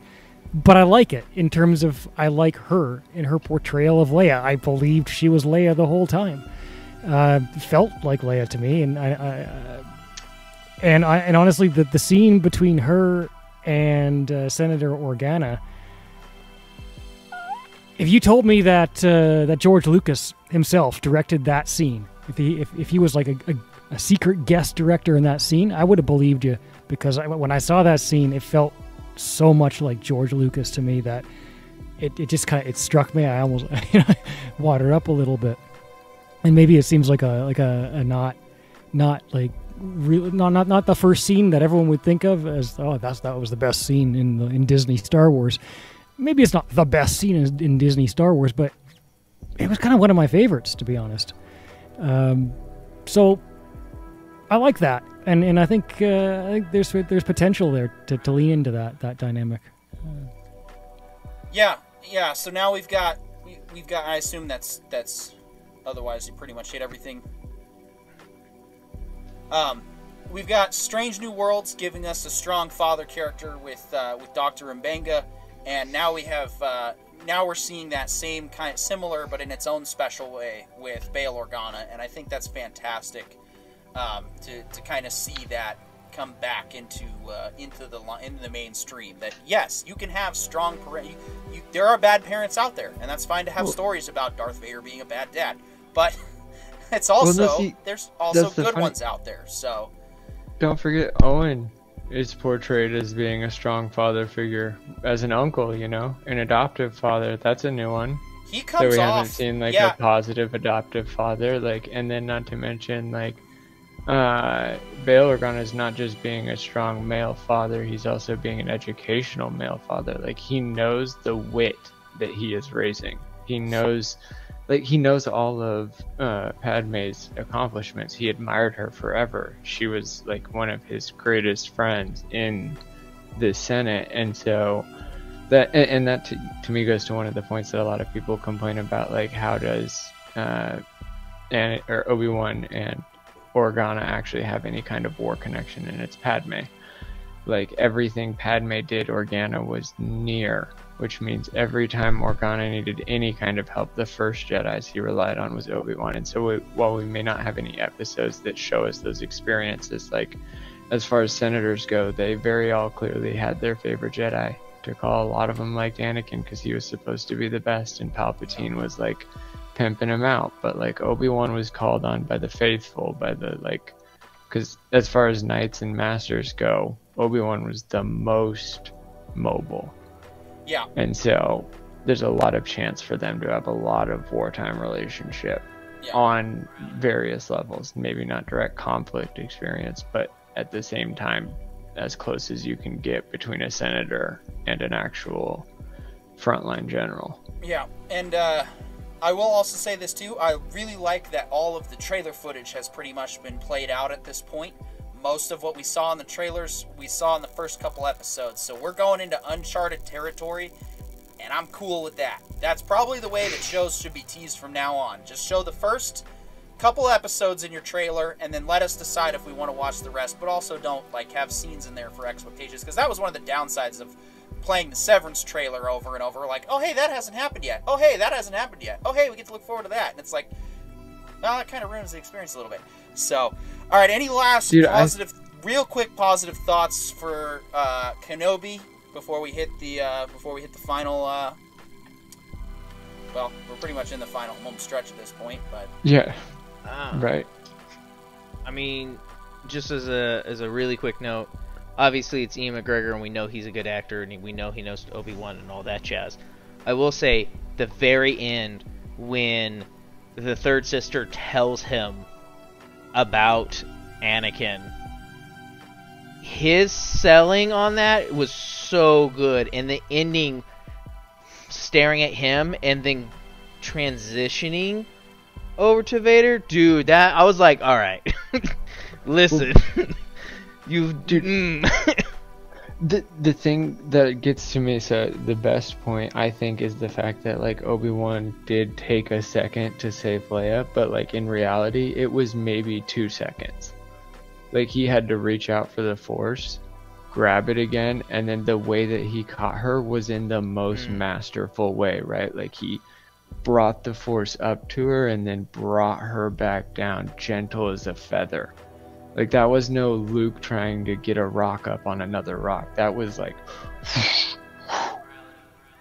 But I like it in terms of I like her in her portrayal of Leia. I believed she was Leia the whole time. Felt like Leia to me, and I honestly, the scene between her and Senator Organa, If you told me that that George Lucas himself directed that scene, if he was like a secret guest director in that scene, I would have believed you, because when I saw that scene, it felt so much like George Lucas to me that it just kind of struck me. I almost watered up a little bit, and maybe it seems like a not like really not the first scene that everyone would think of as that was the best scene in Disney Star Wars. Maybe it's not the best scene in Disney Star Wars, but it was kind of one of my favorites, to be honest. So I like that, and I think there's potential there to lean into that dynamic. Yeah. So now we've got. I assume that's. Otherwise, you pretty much hit everything. We've got Strange New Worlds giving us a strong father character with Dr. Mbenga. And now we have, now we're seeing that same kind of similar, but in its own special way with Bail Organa, and I think that's fantastic to kind of see that come back into the mainstream. That yes, you can have strong there are bad parents out there, and that's fine to have stories about Darth Vader being a bad dad, but it's also there's also good ones out there. So don't forget Owen is portrayed as being a strong father figure, as an uncle, an adoptive father. That's a new one. He comes we off, haven't seen a positive adoptive father, and then not to mention Bail Organa is not just being a strong male father, he's also being an educational male father. He knows the wit that he is raising. He knows all of Padme's accomplishments. He admired her forever. She was one of his greatest friends in the Senate, and so that to me goes to one of the points that a lot of people complain about, how does Obi-Wan and Organa actually have any kind of war connection, and it's Padme. Everything Padme did, Organa was near, which means every time Organa needed any kind of help, the first Jedis he relied on was Obi-Wan. And so while we may not have any episodes that show us those experiences, as far as senators go, they very all clearly had their favorite Jedi. To call a lot of them liked Anakin because he was supposed to be the best, and Palpatine was pimping him out. But Obi-Wan was called on by the faithful, by the because as far as knights and masters go, Obi-Wan was the most mobile. Yeah. And so there's a lot of chance for them to have a lot of wartime relationship on various levels. Maybe not direct conflict experience, but at the same time, as close as you can get between a senator and an actual frontline general. Yeah, and I will also say this too. I really like that all of the trailer footage has pretty much been played out at this point. Most of what we saw in the trailers, we saw in the first couple episodes. So we're going into uncharted territory, and I'm cool with that. That's probably the way that shows should be teased from now on. Just show the first couple episodes in your trailer, and then let us decide if we want to watch the rest. But also don't have scenes in there for expectations, because that was one of the downsides of playing the Severance trailer over and over. Oh, hey, that hasn't happened yet. Oh, hey, that hasn't happened yet. Oh, hey, we get to look forward to that. And it's that kind of ruins the experience a little bit. So, all right, any last real quick positive thoughts for Kenobi before we hit the final? Well, we're pretty much in the final home stretch at this point, but yeah, right. I mean, just as a really quick note, obviously it's Ian McGregor, and we know he's a good actor, and we know he knows Obi-Wan and all that jazz. I will say, the very end, when the third sister tells him about Anakin, his selling on that was so good, and the ending, staring at him and then transitioning over to Vader, dude, that I was like, all right, listen, The thing that gets to me, so the best point I think is the fact that Obi-Wan did take a second to save Leia, but in reality it was maybe 2 seconds. He had to reach out for the Force, grab it again, and then the way that he caught her was in the most masterful way, right? He brought the Force up to her and then brought her back down gentle as a feather. That was no Luke trying to get a rock up on another rock. That was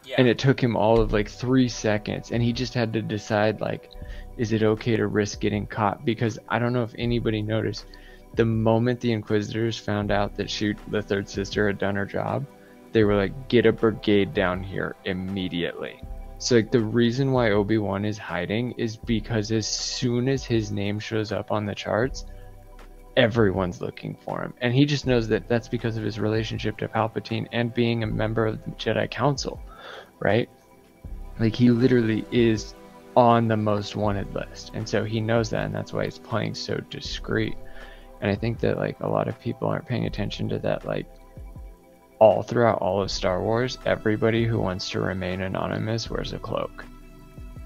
yeah. And it took him all of like 3 seconds, and he just had to decide, like, is it okay to risk getting caught? Because I don't know if anybody noticed, the moment the Inquisitors found out that the third sister had done her job, they were like, get a brigade down here immediately. So like the reason why Obi-Wan is hiding is because as soon as his name shows up on the charts, everyone's looking for him. And he just knows that that's because of his relationship to Palpatine and being a member of the Jedi Council, right? Like he literally is on the most wanted list. And so he knows that, and that's why he's playing so discreet. And I think that like a lot of people aren't paying attention to that. Like all throughout all of Star Wars, everybody who wants to remain anonymous wears a cloak.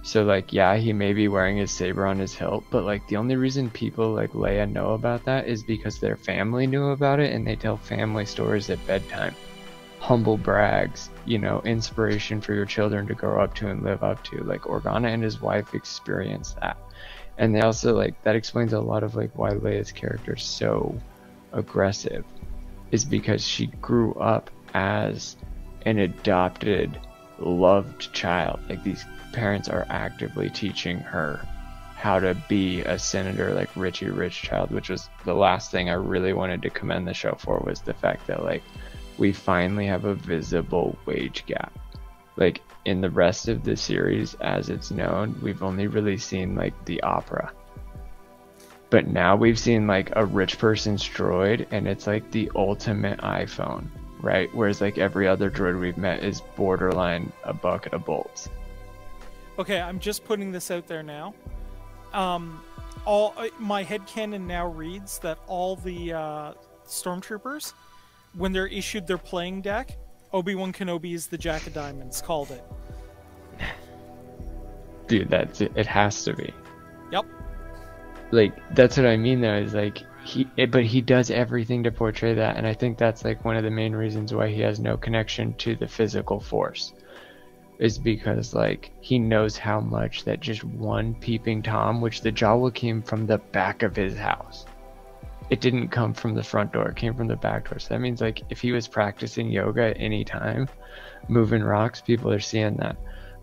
So like, yeah, he may be wearing his saber on his hilt, but like the only reason people like Leia know about that is because their family knew about it, and they tell family stories at bedtime. Humble brags, you know, inspiration for your children to grow up to and live up to. Like Organa and his wife experienced that. And they also like, that explains a lot of like why Leia's character is so aggressive, is because she grew up as an adopted, loved child. Like these parents are actively teaching her how to be a senator, like Richie Rich child, which was the last thing I really wanted to commend the show for, was the fact that like we finally have a visible wage gap. Like in the rest of the series, as it's known, we've only really seen like the opera. But now we've seen like a rich person's droid, and it's like the ultimate iPhone, right? Whereas like every other droid we've met is borderline a bucket of bolts. Okay, I'm just putting this out there now. My headcanon now reads that all the stormtroopers, when they're issued their playing deck, Obi-Wan Kenobi is the Jack of Diamonds. Called it. Dude, it has to be. Yep. Like that's what I mean though, is like but he does everything to portray that, and I think that's like one of the main reasons why he has no connection to the physical force, is because like he knows how much that just one peeping Tom, which the Jawa came from the back of his house. It didn't come from the front door, it came from the back door. So that means like if he was practicing yoga at any time, moving rocks, people are seeing that.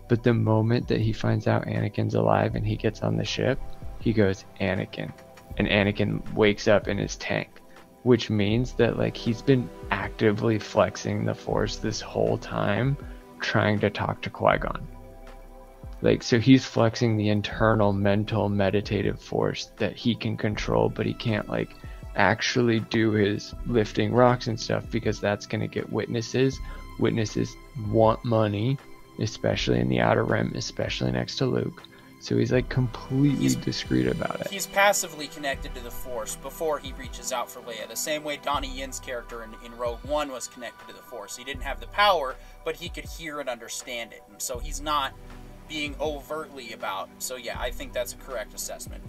But the moment that he finds out Anakin's alive and he gets on the ship, he goes, Anakin. And Anakin wakes up in his tank, which means that like he's been actively flexing the Force this whole time, trying to talk to Qui-Gon. Like, so he's flexing the internal mental meditative Force that he can control, but he can't like actually do his lifting rocks and stuff, because that's going to get witnesses. Witnesses want money, especially in the Outer Rim, especially next to Luke. So he's like completely discreet about it. He's passively connected to the Force before he reaches out for Leia. The same way Donnie Yin's character in Rogue One was connected to the Force. He didn't have the power, but he could hear and understand it. And so he's not being overtly about. So yeah, I think that's a correct assessment.